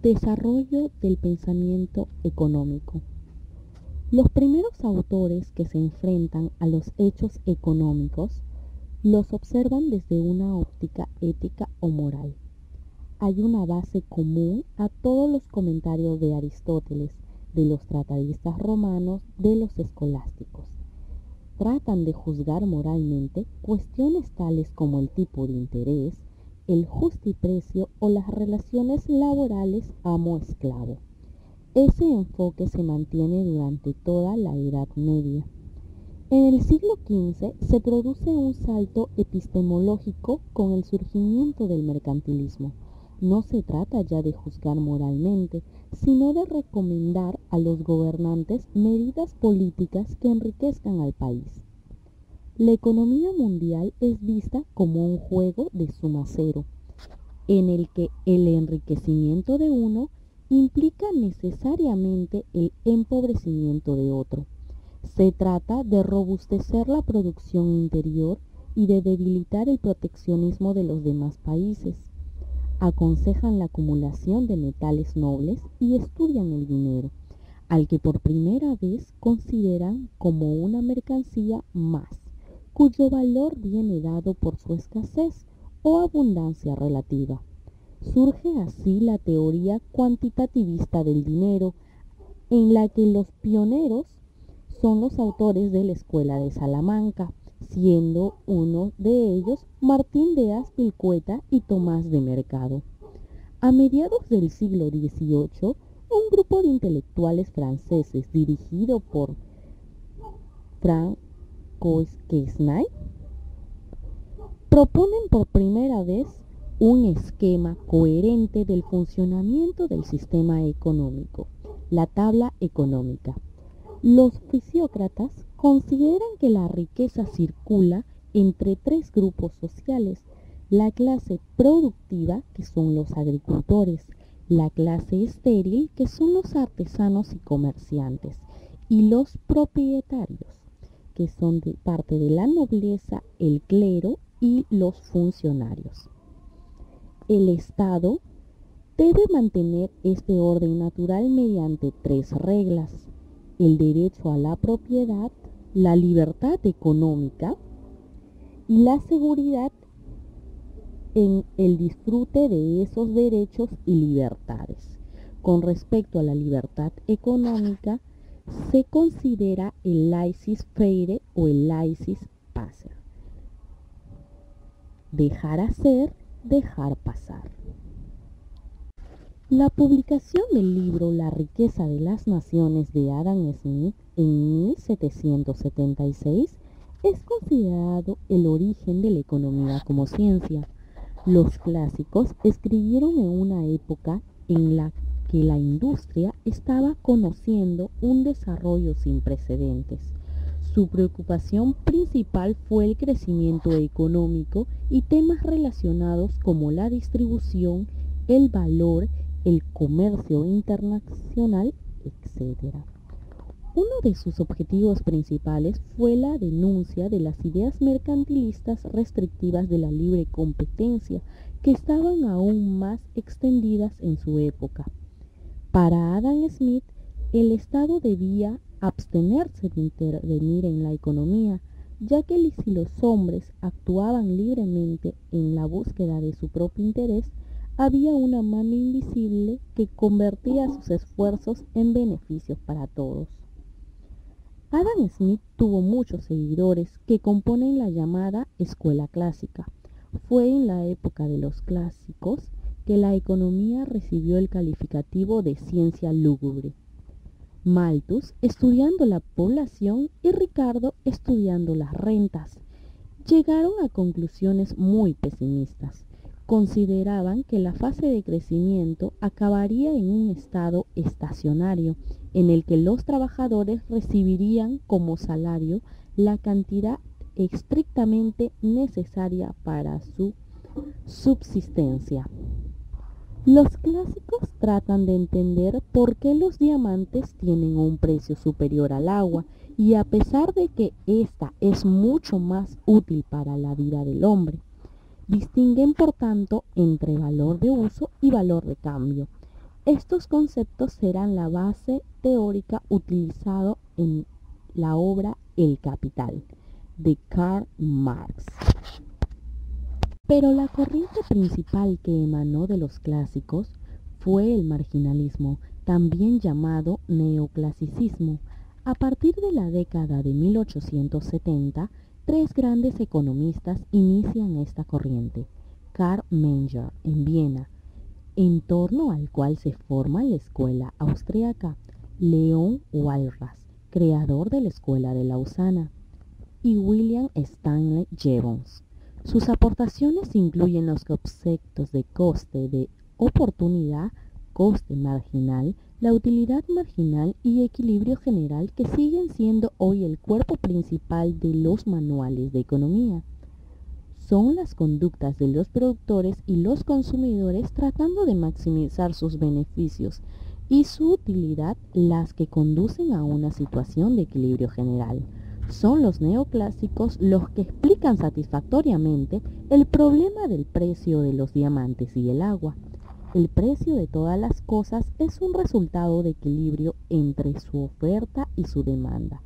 Desarrollo del pensamiento económico. Los primeros autores que se enfrentan a los hechos económicos los observan desde una óptica ética o moral. Hay una base común a todos los comentarios de Aristóteles, de los tratadistas romanos, de los escolásticos. Tratan de juzgar moralmente cuestiones tales como el tipo de interés, el justiprecio o las relaciones laborales amo-esclavo. Ese enfoque se mantiene durante toda la Edad Media. En el siglo XV se produce un salto epistemológico con el surgimiento del mercantilismo. No se trata ya de juzgar moralmente, sino de recomendar a los gobernantes medidas políticas que enriquezcan al país. La economía mundial es vista como un juego de suma cero, en el que el enriquecimiento de uno implica necesariamente el empobrecimiento de otro. Se trata de robustecer la producción interior y de debilitar el proteccionismo de los demás países. Aconsejan la acumulación de metales nobles y estudian el dinero, al que por primera vez consideran como una mercancía más, cuyo valor viene dado por su escasez o abundancia relativa. Surge así la teoría cuantitativista del dinero, en la que los pioneros son los autores de la Escuela de Salamanca, siendo uno de ellos Martín de Azpilicueta y Tomás de Mercado. A mediados del siglo XVIII, un grupo de intelectuales franceses dirigido por Francois Quesnay proponen por primera vez un esquema coherente del funcionamiento del sistema económico, la tabla económica. Los fisiócratas consideran que la riqueza circula entre tres grupos sociales: la clase productiva, que son los agricultores, la clase estéril, que son los artesanos y comerciantes, y los propietarios, que son de parte de la nobleza, el clero y los funcionarios. El Estado debe mantener este orden natural mediante tres reglas: el derecho a la propiedad, la libertad económica y la seguridad en el disfrute de esos derechos y libertades. Con respecto a la libertad económica, se considera el laissez-faire o el laissez-passer. Dejar hacer, dejar pasar. La publicación del libro La riqueza de las naciones de Adam Smith en 1776 es considerado el origen de la economía como ciencia. Los clásicos escribieron en una época en la que la industria estaba conociendo un desarrollo sin precedentes. Su preocupación principal fue el crecimiento económico y temas relacionados como la distribución, el valor, el comercio internacional, etc. Uno de sus objetivos principales fue la denuncia de las ideas mercantilistas restrictivas de la libre competencia, que estaban aún más extendidas en su época. Para Adam Smith, el Estado debía abstenerse de intervenir en la economía, ya que si los hombres actuaban libremente en la búsqueda de su propio interés, había una mano invisible que convertía sus esfuerzos en beneficios para todos. Adam Smith tuvo muchos seguidores que componen la llamada escuela clásica. Fue en la época de los clásicos que la economía recibió el calificativo de ciencia lúgubre. Malthus estudiando la población y Ricardo estudiando las rentas. Llegaron a conclusiones muy pesimistas. Consideraban que la fase de crecimiento acabaría en un estado estacionario, en el que los trabajadores recibirían como salario la cantidad estrictamente necesaria para su subsistencia. Los clásicos tratan de entender por qué los diamantes tienen un precio superior al agua, y a pesar de que ésta es mucho más útil para la vida del hombre. Distinguen por tanto entre valor de uso y valor de cambio. Estos conceptos serán la base teórica utilizada en la obra El Capital, de Karl Marx. Pero la corriente principal que emanó de los clásicos fue el marginalismo, también llamado neoclasicismo. A partir de la década de 1870, tres grandes economistas inician esta corriente. Karl Menger, en Viena, en torno al cual se forma la escuela austriaca; Leon Walras, creador de la escuela de Lausana; y William Stanley Jevons. Sus aportaciones incluyen los conceptos de coste de oportunidad, coste marginal, la utilidad marginal y equilibrio general, que siguen siendo hoy el cuerpo principal de los manuales de economía. Son las conductas de los productores y los consumidores tratando de maximizar sus beneficios y su utilidad las que conducen a una situación de equilibrio general. Son los neoclásicos los que explican satisfactoriamente el problema del precio de los diamantes y el agua. El precio de todas las cosas es un resultado de equilibrio entre su oferta y su demanda.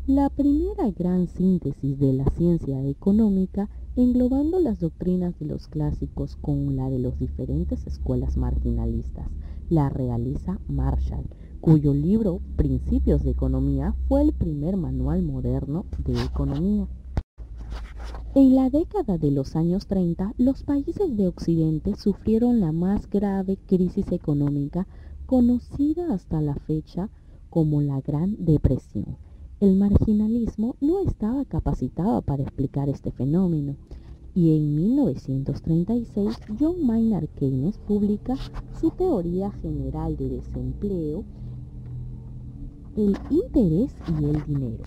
La primera gran síntesis de la ciencia económica, englobando las doctrinas de los clásicos con la de las diferentes escuelas marginalistas, la realiza Marshall, cuyo libro Principios de Economía fue el primer manual moderno de economía. En la década de los años 30, los países de Occidente sufrieron la más grave crisis económica conocida hasta la fecha como la Gran Depresión. El marginalismo no estaba capacitado para explicar este fenómeno, y en 1936 John Maynard Keynes publica su Teoría General de Desempleo, el interés y el dinero.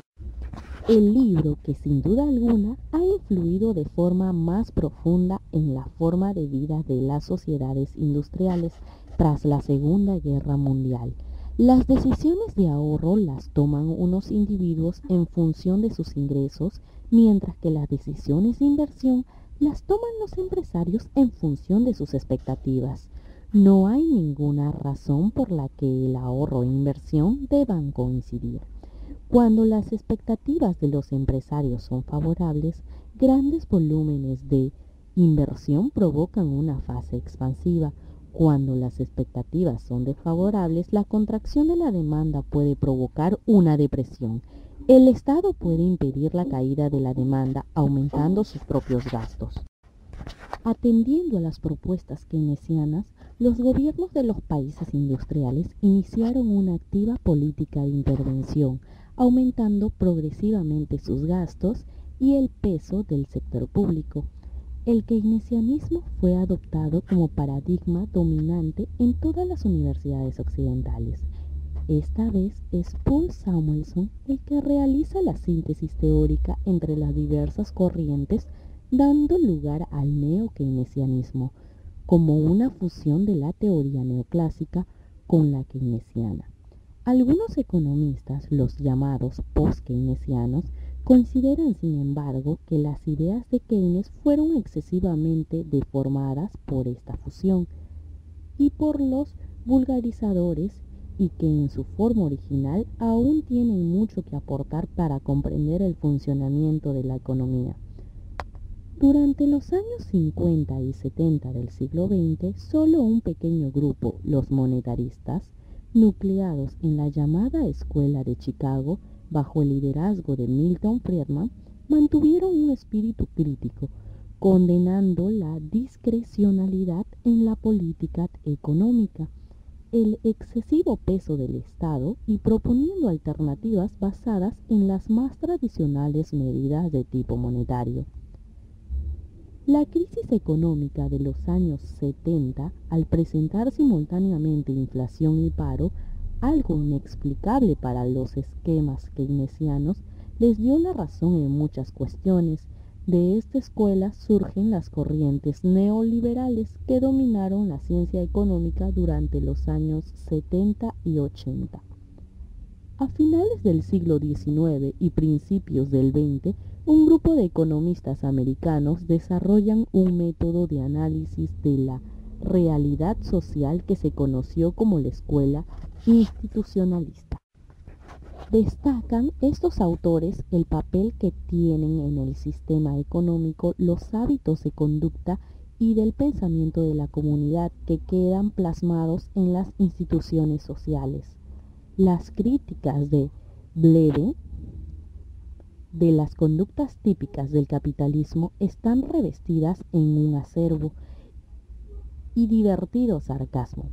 El libro que sin duda alguna ha influido de forma más profunda en la forma de vida de las sociedades industriales tras la Segunda Guerra Mundial. Las decisiones de ahorro las toman unos individuos en función de sus ingresos, mientras que las decisiones de inversión las toman los empresarios en función de sus expectativas. No hay ninguna razón por la que el ahorro e inversión deban coincidir. Cuando las expectativas de los empresarios son favorables, grandes volúmenes de inversión provocan una fase expansiva. Cuando las expectativas son desfavorables, la contracción de la demanda puede provocar una depresión. El Estado puede impedir la caída de la demanda aumentando sus propios gastos. Atendiendo a las propuestas keynesianas, los gobiernos de los países industriales iniciaron una activa política de intervención, aumentando progresivamente sus gastos y el peso del sector público. El keynesianismo fue adoptado como paradigma dominante en todas las universidades occidentales. Esta vez es Paul Samuelson el que realiza la síntesis teórica entre las diversas corrientes, dando lugar al neo-keynesianismo, como una fusión de la teoría neoclásica con la keynesiana. Algunos economistas, los llamados post-keynesianos, consideran, sin embargo, que las ideas de Keynes fueron excesivamente deformadas por esta fusión y por los vulgarizadores, y que en su forma original aún tienen mucho que aportar para comprender el funcionamiento de la economía. Durante los años 50 y 70 del siglo XX, solo un pequeño grupo, los monetaristas, nucleados en la llamada Escuela de Chicago, bajo el liderazgo de Milton Friedman, mantuvieron un espíritu crítico, condenando la discrecionalidad en la política económica, el excesivo peso del Estado y proponiendo alternativas basadas en las más tradicionales medidas de tipo monetario. La crisis económica de los años 70, al presentar simultáneamente inflación y paro, algo inexplicable para los esquemas keynesianos, les dio la razón en muchas cuestiones. De esta escuela surgen las corrientes neoliberales que dominaron la ciencia económica durante los años 70 y 80. A finales del siglo XIX y principios del XX, un grupo de economistas americanos desarrollan un método de análisis de la realidad social que se conoció como la escuela institucionalista. Destacan estos autores el papel que tienen en el sistema económico los hábitos de conducta y del pensamiento de la comunidad que quedan plasmados en las instituciones sociales. Las críticas de Blede de las conductas típicas del capitalismo están revestidas en un acervo y divertido sarcasmo,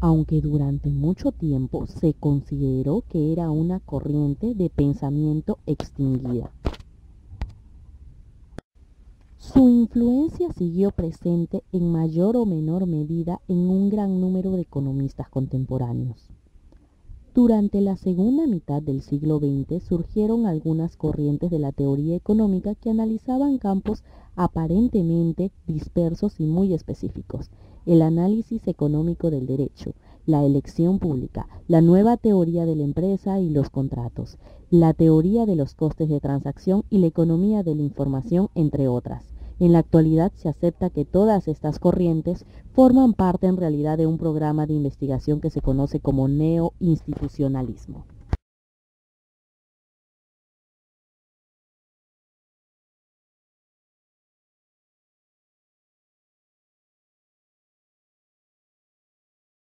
aunque durante mucho tiempo se consideró que era una corriente de pensamiento extinguida. Su influencia siguió presente en mayor o menor medida en un gran número de economistas contemporáneos. Durante la segunda mitad del siglo XX surgieron algunas corrientes de la teoría económica que analizaban campos aparentemente dispersos y muy específicos: el análisis económico del derecho, la elección pública, la nueva teoría de la empresa y los contratos, la teoría de los costes de transacción y la economía de la información, entre otras. En la actualidad se acepta que todas estas corrientes forman parte en realidad de un programa de investigación que se conoce como neoinstitucionalismo.